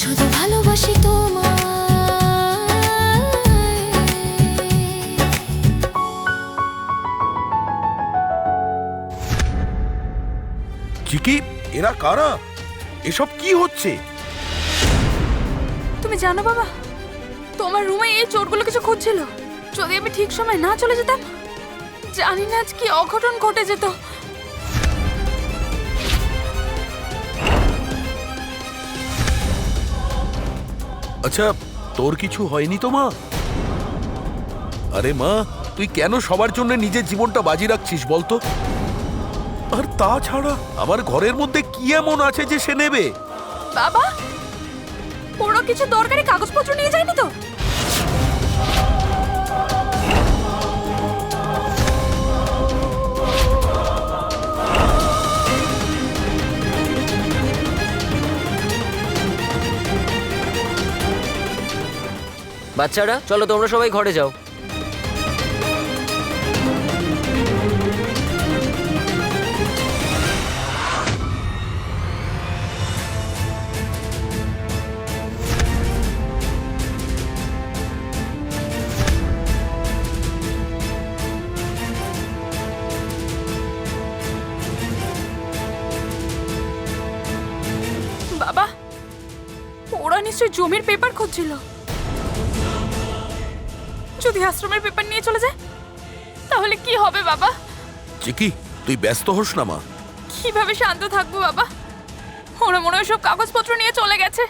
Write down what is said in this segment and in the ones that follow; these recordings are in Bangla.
শুধু ভালোবাসি তোমায়। চিকি, এরা কারা? এসব কি হচ্ছে? তুমি জানো বাবা, তোমার রুমে এই চোরগুলো কিছু খুঁজছিল। যদি আমি ঠিক সময় না চলে যেতাম, জানি না আজ কি অঘটন ঘটে যেত। আচ্ছা, তোর কিছু হয়নি তো মা? আরে মা, তুই কেন সবার জন্য নিজের জীবনটা বাজি রাখছিস বলতো? আর তাছাড়া আমার ঘরের মধ্যে কি এমন আছে যে সে নেবে? বাবা, ওরা কিছু দরকারি কাগজপত্র নিয়ে যায়নি তো? বাচ্চারা চলো, তোমরা সবাই ঘরে যাও। বাবা, ওরা নিশ্চয়ই জমির পেপার খুঁজছিল। যদি আশ্রমের পেপার নিয়ে চলে যায় তাহলে কি হবে বাবা? চিকি, তুই ব্যস্ত হোস না মা। কিভাবে শান্ত থাকবো বাবা? ওরা মনে হয় সব কাগজপত্র নিয়ে চলে গেছে।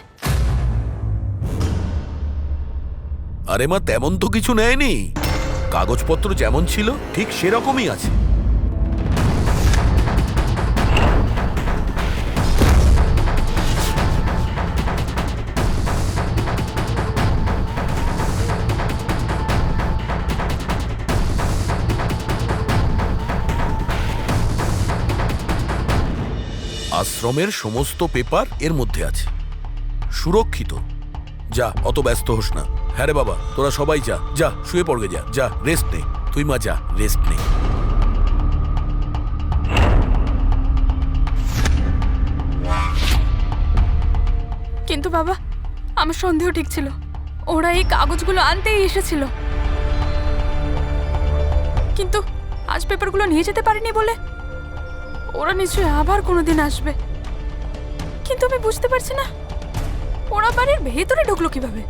আরে মা, তেমন তো কিছু নেয়নি। কাগজপত্র যেমন ছিল ঠিক সেরকমই আছে। আশ্রমের সমস্ত পেপার এর মধ্যে আছে, সুরক্ষিত। যা, অত ব্যস্ত হোস না। হ্যাঁ রে বাবা, তোরা সবাই যা যা, শুয়ে পড়বে, যা যা, রেস্ট নে। তুই মা যা, রেস্ট নে। কিন্তু বাবা, আমার সন্দেহ ঠিক ছিল। ওরা এই কাগজগুলো আনতেই এসেছিল। কিন্তু আজ পেপারগুলো নিয়ে যেতে পারেনি বলে ওরা নিশ্চয়ই আবার কোনোদিন আসবে। কিন্তু আমি বুঝতে পারছি না ওরা বাড়ির ভেতরে ঢুকলো কিভাবে।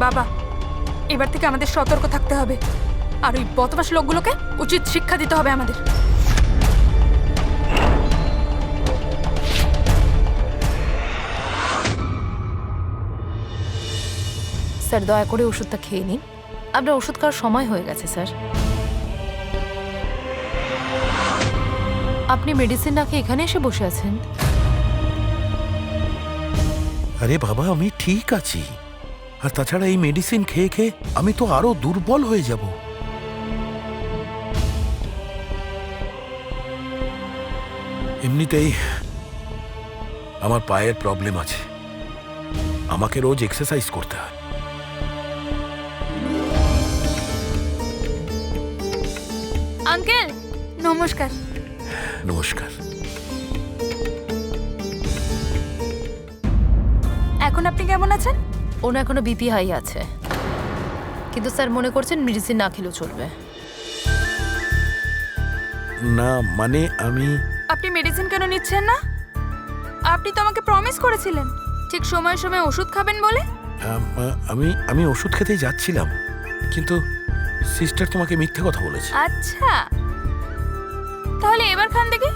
বাবা, এবার থেকে আমাদের সতর্ক থাকতে হবে, আর ওই বদমাশ লোকগুলোকে উচিত শিক্ষা দিতে হবে আমাদের। স্যার, দয়া করে ওষুধটা খেয়ে নিন। আপনার ওষুধ খাওয়ার সময় হয়ে গেছে স্যার। আপনি মেডিসিন না খেয়ে এখানে এসে বসে আছেন। আরে বাবা, আমি ঠিক আছি। আর তাছাড়া এই মেডিসিন খেয়ে খেয়ে আমি তো আরো দুর্বল হয়ে যাব। এমনিতেই আমার পায়ের প্রবলেম আছে, আমাকে রোজ এক্সারসাইজ করতে হয়। আঙ্কেল, নমস্কার। নমস্কার। এখন আপনি কেমন আছেন? ওনা এখনো বিপি হাই আছে, কিন্তু স্যার মনে করছেন মেডিসিন না খেলেও চলবে। না মানে আপনি মেডিসিন কেন নিচ্ছেন না? আপনি তো আমাকে প্রমিস করেছিলেন ঠিক সময়ে সময়ে ওষুধ খাবেন বলে। আমি ওষুধ খেতেই যাচ্ছিলাম, কিন্তু সিস্টার তোমাকে মিথ্যে কথা বলেছে। আচ্ছা, তাহলে এবার খান দেখি।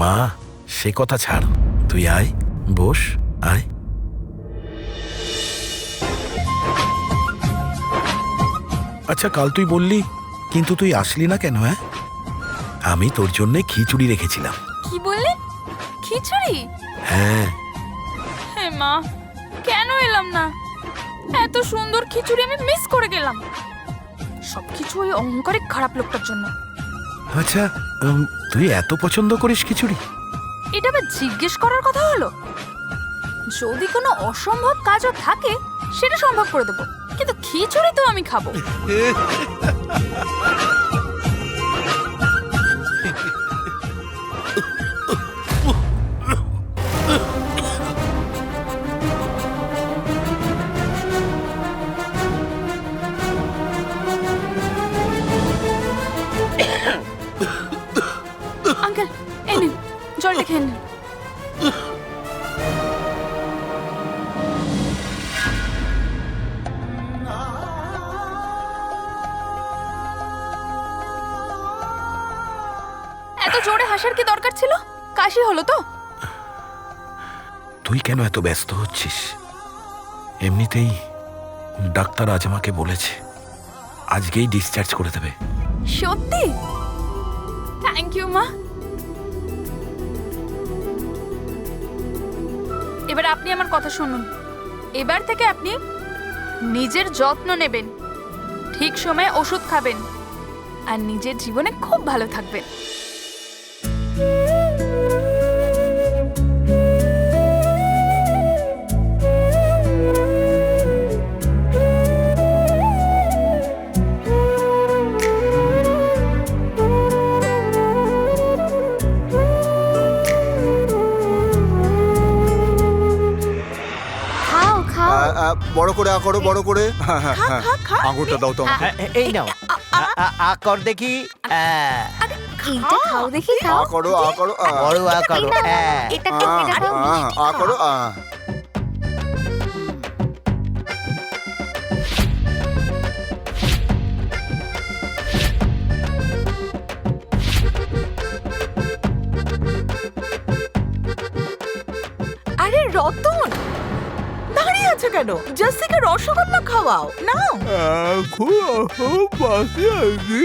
মা, সে কথা ছাড়, তুই আয়, বস, আয়। আচ্ছা, কাল তুই বললি, কিন্তু তুই আসলি না কেন? হ্যাঁ, আমি তোর জন্য খিচুড়ি রেখেছিলাম। কি বললেন? খিচুড়ি? হ্যাঁ। হে মা, কেন এলাম না? এত সুন্দর খিচুড়ি আমি মিস করে গেলাম সবকিছু ওই অহংকারে খারাপ লোকটার জন্য। আচ্ছা তুই এত পছন্দ করিস খিচুড়ি? এটা আবার জিজ্ঞেস করার কথা হলো? যদি কোনো অসম্ভব কাজও থাকে সেটা সম্ভব করে দেবো, কিন্তু খিচুড়ি তো আমি খাবো। আঙ্কেল এই নিন জলটা খেয়ে নিন। এত জোরে হাসার কি দরকার ছিল? কাশি হলো তো? তুই কেন এত ব্যস্ত হচ্ছিস? এমনিতেই ডাক্তার আজ আমাকে বলেছে আজকেই ডিসচার্জ করে দেবে। সত্যি? থ্যাংক ইউ মা। এবার আপনি আমার কথা শুনুন। এবার থেকে আপনি নিজের যত্ন নেবেন, ঠিক সময়ে ওষুধ খাবেন, আর নিজের জীবনে খুব ভালো থাকবেন। খাও খাও। বড় করে আ করো, বড় করে। হ্যাঁ হ্যাঁ হ্যাঁ, আঙুরটা দাও তো আমাকে। এই নাও কর দেখি। এইটা খাও দেখি, আ খাও। করো, আ করো, বড় করো। এটা খাও। আ করো, আ। আরে রতন, দাঁড়িয়ে আছো কেন? জাসিকে রসগোল্লা খাওয়াও নাও। খুব বাসি আছি।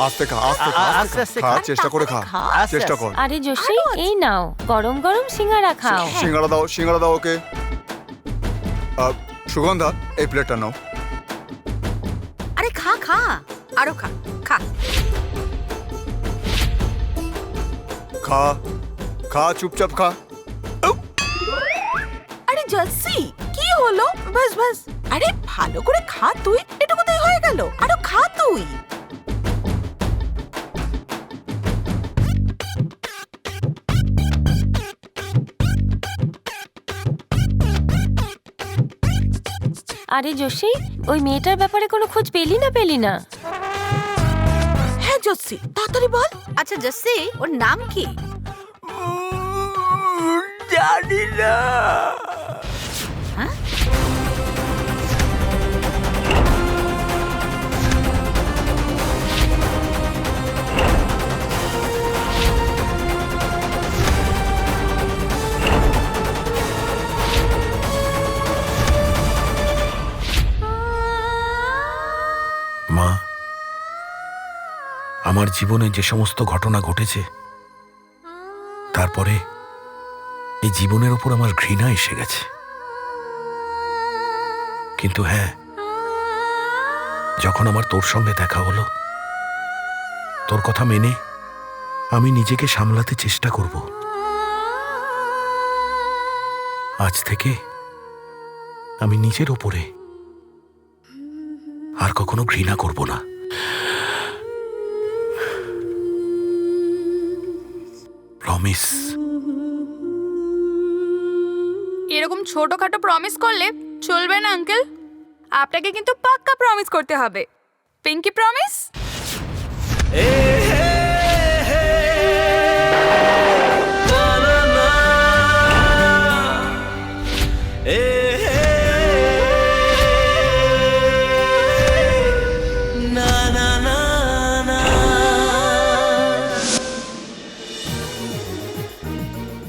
আস্তে খা, আস্তে খা, আস্তে আস্তে খা, খা। চেষ্টা করে খা, আস্তে চেষ্টা আস্তে। কর। আরে জোশী এই নাও গরম গরম সিঙ্গারা খাও। সিঙ্গাড়া দাও, সিঙ্গাড়া দাও ওকে। সুগন্ধা, এই প্লেটটা নাও। আরে খা খা, আরো খা খা। খা, খা, চুপচাপ খা। আরে জাসি কি হলো? বাস বাস, আরে ভালো করে খা তুই, এটুকুতেই হয়ে গেল। আরো খা তুই। আরে জোশী ওই মেয়েটার ব্যাপারে কোনো খোঁজ পেলি না? হ্যাঁ জাসি, তাড়াতাড়ি বল। আচ্ছা জাসি, ওর নাম কি? জানি না। হ্যাঁ? মা, আমার জীবনে যে সমস্ত ঘটনা ঘটেছে তারপরে এই জীবনের উপর আমার ঘৃণা এসে গেছে। কিন্তু হ্যাঁ, যখন আমার তোর সঙ্গে দেখা হলো, তোর কথা মেনে আমি নিজেকে সামলাতে চেষ্টা করব। আজ থেকে আমি নিজের ওপরে আর কখনো ঘৃণা করব না। প্রমিস। এরকম ছোটখাটো প্রমিস করলে চলবে না আঙ্কেল, আপনাকে কিন্তু পাক্কা প্রমিস করতে হবে। Pinky promise.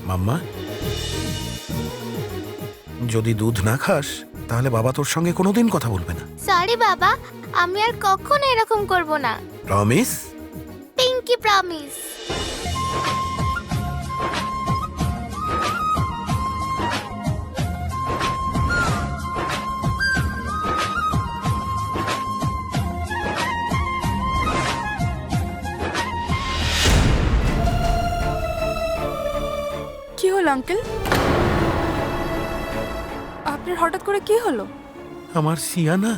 মাম্মা, যদি দুধ না খাস তাহলে বাবা তোর সঙ্গে কোনোদিন কথা বলবে না। সরি বাবা, আমি আর কখনো এরকম করব না। প্রমিস? Pinky promise. কি হলো আঙ্কেল? আপনার হঠাৎ করে কি হলো? আমার সিয়ানা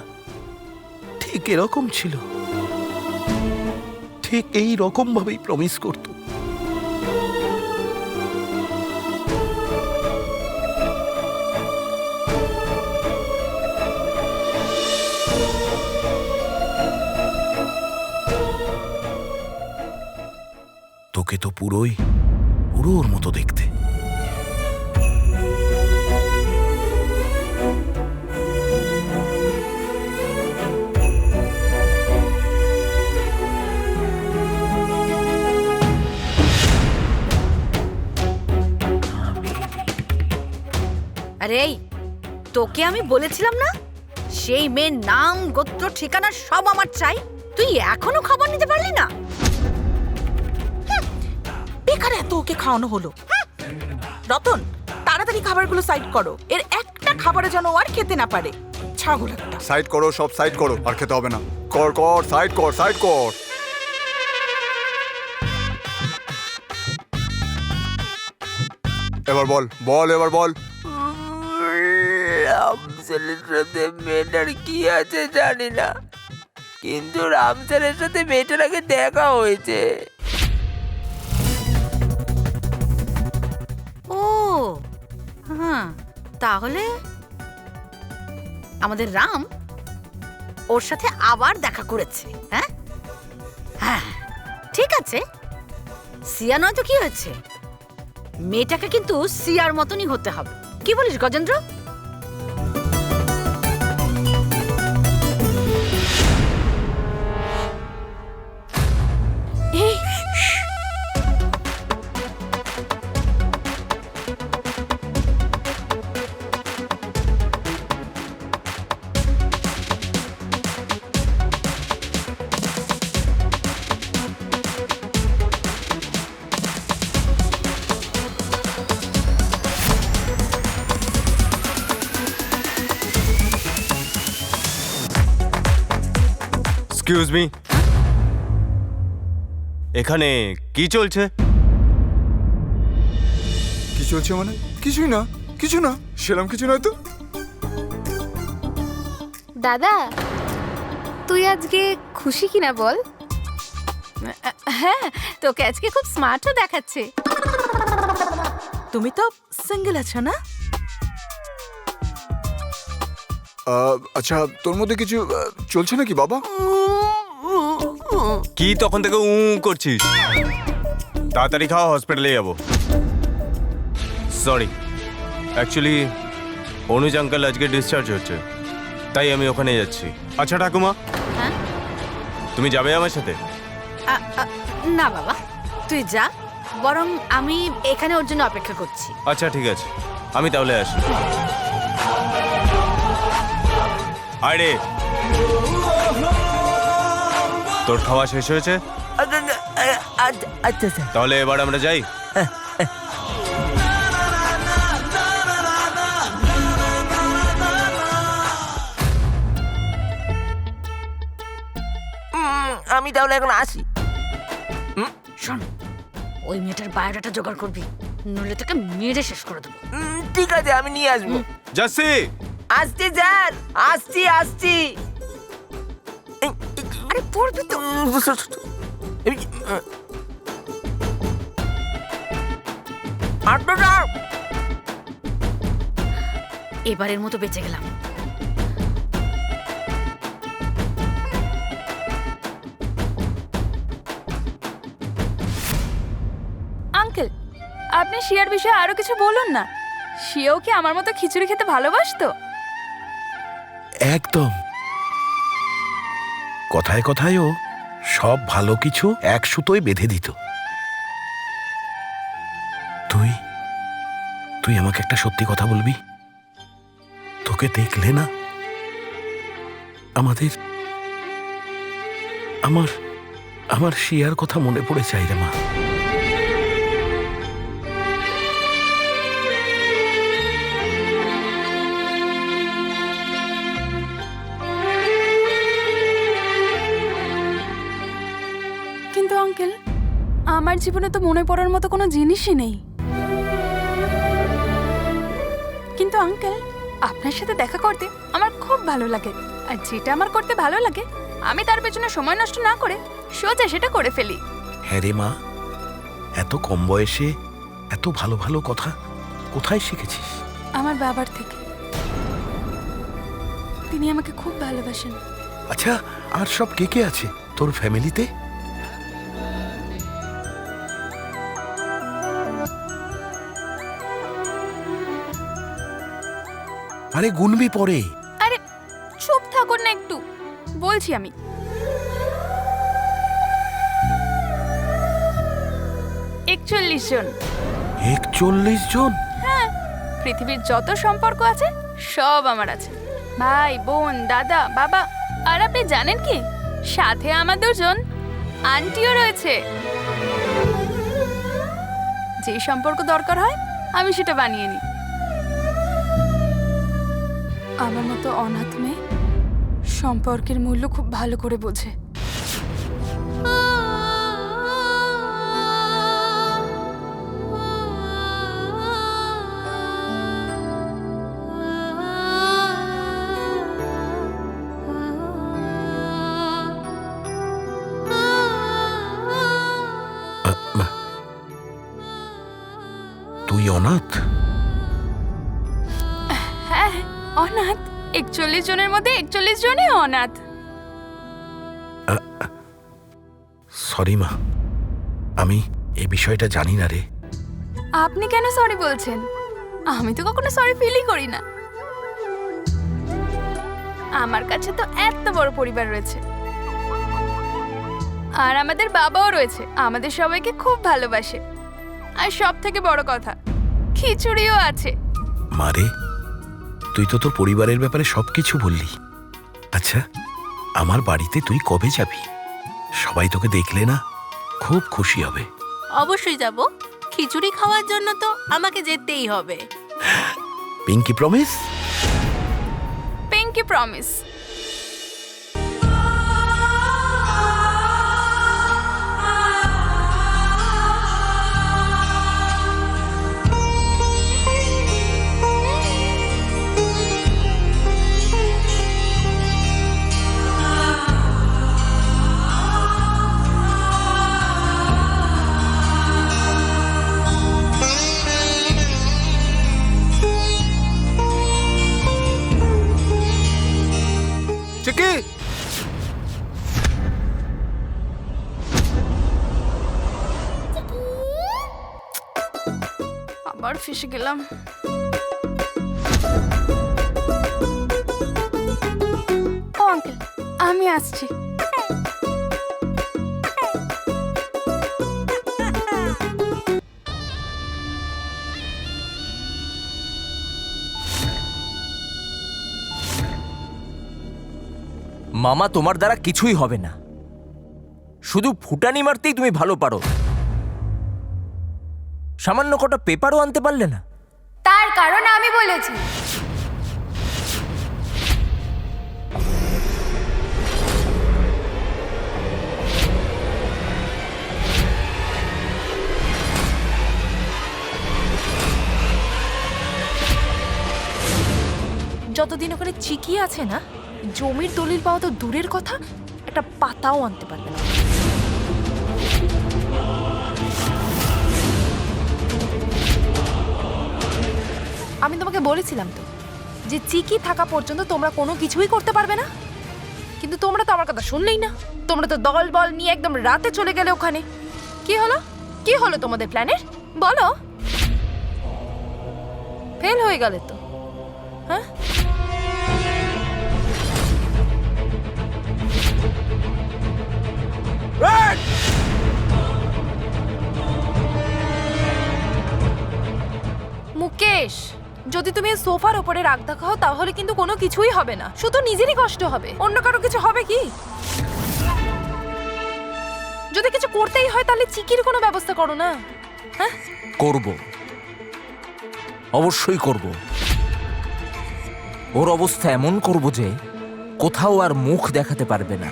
ঠিক এরকম ছিল, ঠিক এই রকম ভাবেই প্রমিস করত। তোকে তো পুরোই ওর মতো দেখতে। আরে এই, তোকে আমি বলেছিলাম না সেই মেয়ের নাম গোত্র ঠিকানা সব আমার চাই, তুই এখনো খবর নিতে পারলি না? বেকার এত ওকে খাওয়ানো হলো। রতন, তাড়াতাড়ি খাবারগুলো সাইড করো, এর একটা খাবারে যেন ও আর খেতে না পারে। ছাগল একটা। সাইড করো, সব সাইড করো, আর খেতে হবে না। কর কর, সাইড কর, সাইড কর। এবার বল বল, এবার বল। রামসেলের সাথে মেয়েটার কি আছে জানি না, কিন্তু রামসেলের সাথে মেয়েটার আগে দেখা হয়েছে। ও হ্যাঁ, তাহলে আমাদের রাম ওর সাথে আবার দেখা করেছে। হ্যাঁ হ্যাঁ, ঠিক আছে। সিয়া নয় তো কি হয়েছে, মেয়েটাকে কিন্তু সিয়ার মতনই হতে হবে। কি বলিস গজেন্দ্র? এক্সকিউজ মি, এখানে কি চলছে? কি চলছে মানে? কিছুই না, কিছু না, সেরকম কিছু নয় তো। দাদা, তুই আজকে খুশি কিনা বল? হ্যাঁ, তোকে আজকে খুব স্মার্টও দেখাচ্ছে। তুমি তো সিঙ্গেল আছো না? আচ্ছা, তোর মধ্যে কিছু চলছে নাকি বাবা? কি তখন থেকে করছিস? তাড়াতাড়ি খাওয়া, হসপিটালে যাবো। সরি, অ্যাকচুয়ালি অনুজ আঙ্কেল আজকে ডিসচার্জ হচ্ছে, তাই আমি ওখানে যাচ্ছি। আচ্ছা ঠাকুমা, হ্যাঁ তুমি যাবে আমার সাথে? না বাবা, তুই যা, বরং আমি এখানে ওর জন্য অপেক্ষা করছি। আচ্ছা ঠিক আছে, আমি তাহলে আসি। আরে, তোর খাওয়া শেষ হয়েছে? আচ্ছা স্যার। তাহলে এবার আমরা যাই। আমি তাহলে এখন আসি। শোন, ওই মেয়েটার বায়োডাটা জোগাড় করবি, নইলে তোকে মেরে শেষ করে দেবো। ঠিক আছে, আমি নিয়ে আসবো। যাচ্ছি। আসছি স্যার, আসছি আসছি। আরে পড়বি তো। এবারের মতো বেঁচে গেলাম। আঙ্কেল, আপনি শিয়ার বিষয়ে আরো কিছু বলুন না। শিয়াও কি আমার মতো খিচুড়ি খেতে ভালোবাসতো? একদম। কথায় কথায়ও সব ভালো কিছু এক সুতোয় বেঁধে দিত। তুই তুই আমাকে একটা সত্যি কথা বলবি? তোকে দেখলে না আমার শিয়ার কথা মনে পড়ে চাই রে মা। কিন্তু আঙ্কেল, আমার জীবনে তো মনে পড়ার মতো কোনো জিনিসই নেই। কিন্তু আঙ্কেল, আপনার সাথে দেখা করতে আমার খুব ভালো লাগে, আর যেটা আমার করতে ভালো লাগে আমি তার পেছনে সময় নষ্ট না করে সোজা সেটা করে ফেলি। হ্যাঁ রে মা, এত কম বয়সে এত ভালো ভালো কথা কোথায় শিখেছিস? আমার বাবার থেকে। তিনি আমাকে খুব ভালোবাসেন। আচ্ছা, আর সব কে কে আছে তোর ফ্যামিলিতে? আরে গুনবি পরে। আরে চুপ থাকুন না একটু, বলছি আমি। একচল্লিশ জন। 41 জন? হ্যাঁ, পৃথিবীর যত সম্পর্ক আছে সব আমার আছে। ভাই, বোন, দাদা, বাবা। আর আপনি জানেন কি, সাথে আমার 2 জন আন্টিও রয়েছে। যে সম্পর্ক দরকার হয় আমি সেটা বানিয়ে নিই। আমার মতো অনাথ মেয়ে সম্পর্কের মূল্য খুব ভালো করে বোঝে। তুই অনাথ? হ্যাঁ, অনাথ। 41 জনের মধ্যে 41 জনই অনাথ। সরি মা, আমি এই বিষয়টা জানি না রে। আপনি কেন সরি বলছেন? আমি তো কখনো সরি ফিলই করি না। আমার কাছে তো এত বড় পরিবার রয়েছে, আর আমাদের বাবাও রয়েছে, আমাদের সবাইকে খুব ভালোবাসে। আর সব থেকে বড় কথা, খিচুড়িও আছে। মারে, তুই তো তোর পরিবারের ব্যাপারে সবকিছু বললি। আচ্ছা, আমার বাড়িতে তুই কবে যাবি? সবাই তোকে দেখলে না খুব খুশি হবে। অবশ্যই যাব। খিচুড়ি খাওয়ার জন্য তো আমাকে যেতেই হবে। Pinky promise? Pinky promise. Chiki, আবার ফেসে গেলাম। ও আঙ্কেল, আমি আসছি। মামা, তোমার দ্বারা কিছুই হবে না। শুধু ফুটানি মারতেই তুমি ভালো পারো। সামান্য কটা পেপারও আনতে পারলে না? তার কারণ আমি বলেছি। যতদিন ওখানে চিকি আছে না, জমির দলিল পাওয়া তো দূরের কথা, একটা পাতাও আনতে পারবে না। আমি তোমাকে বলেছিলাম তো যে চিকি থাকা পর্যন্ত তোমরা কোনো কিছুই করতে পারবে না, কিন্তু তোমরা তো আমার কথা শুনলেই না। তোমরা তো দল বল নিয়ে একদম রাতে চলে গেলে ওখানে। কি হলো? কি হলো তোমাদের প্ল্যানের? বলো। ফেল হয়ে গেলে তো। হ্যাঁ, মুকেশ, যদি তুমি সোফার উপরে রাগ দেখাও তাহলে কিন্তু কোনো কিছুই হবে না, শুধু নিজেরই কষ্ট হবে, অন্য কারো কিছু হবে কি? করতেই হয় তাহলে চিকির কোনো ব্যবস্থা করো না। হ্যাঁ, করব, অবশ্যই করব। ওর অবস্থা এমন করব যে কোথাও আর মুখ দেখাতে পারবে না।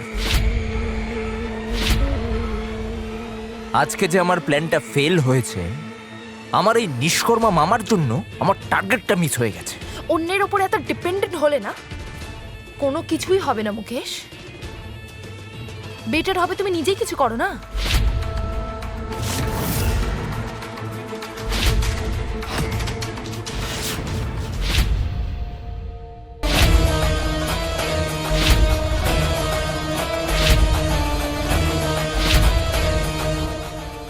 আজকে যে আমার প্ল্যানটা ফেল হয়েছে, আমার এই নিষ্কর্মা মামার জন্য আমার টার্গেটটা মিস হয়ে গেছে। অন্যের ওপর এত ডিপেন্ডেন্ট হলে না কোনো কিছুই হবে না মুকেশ। বেটার হবে তুমি নিজেই কিছু করো না।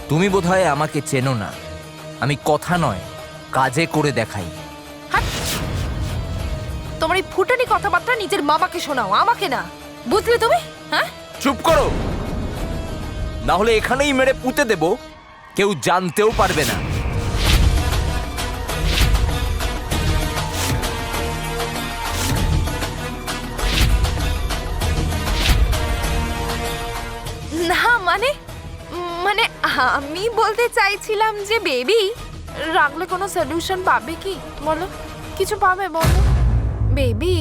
তুমি বোধহয় আমাকে চেনো না। আমি কথা নয়, কাজে করে দেখাই। তোমার এই ফুটানি কথাবার্তা নিজের মামাকে শোনাও, আমাকে না, বুঝলে তুমি? হ্যাঁ, চুপ করো, না হলে এখানেই মেরে পুঁতে দেব, কেউ জানতেও পারবে না। না মানে মানে আমি বলতে চাইছিলাম যে বেবি রাখলে কোনো সলিউশন পাবে কি বলো? কিছু পাবে বলো বেবি?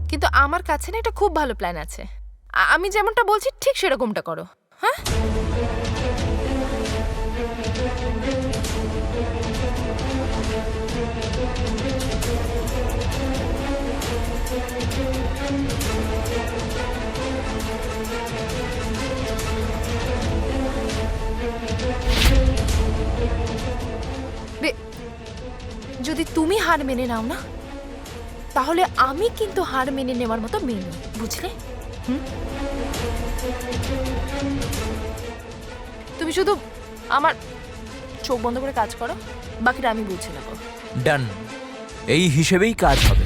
কিন্তু আমার কাছে না একটা খুব ভালো প্ল্যান আছে। আমি যেমনটা বলছি ঠিক সেরকমটা করো। হ্যাঁ, যদি তুমি হার মেনে নাও না তাহলে আমি কিন্তু হার মেনে নেওয়ার মতো মেয়ে নই, বুঝলে? তুমি শুধু আমার চোখ বন্ধ করে কাজ করো, বাকিটা আমি বুঝে নেবো। ডান, এই হিসেবেই কাজ হবে।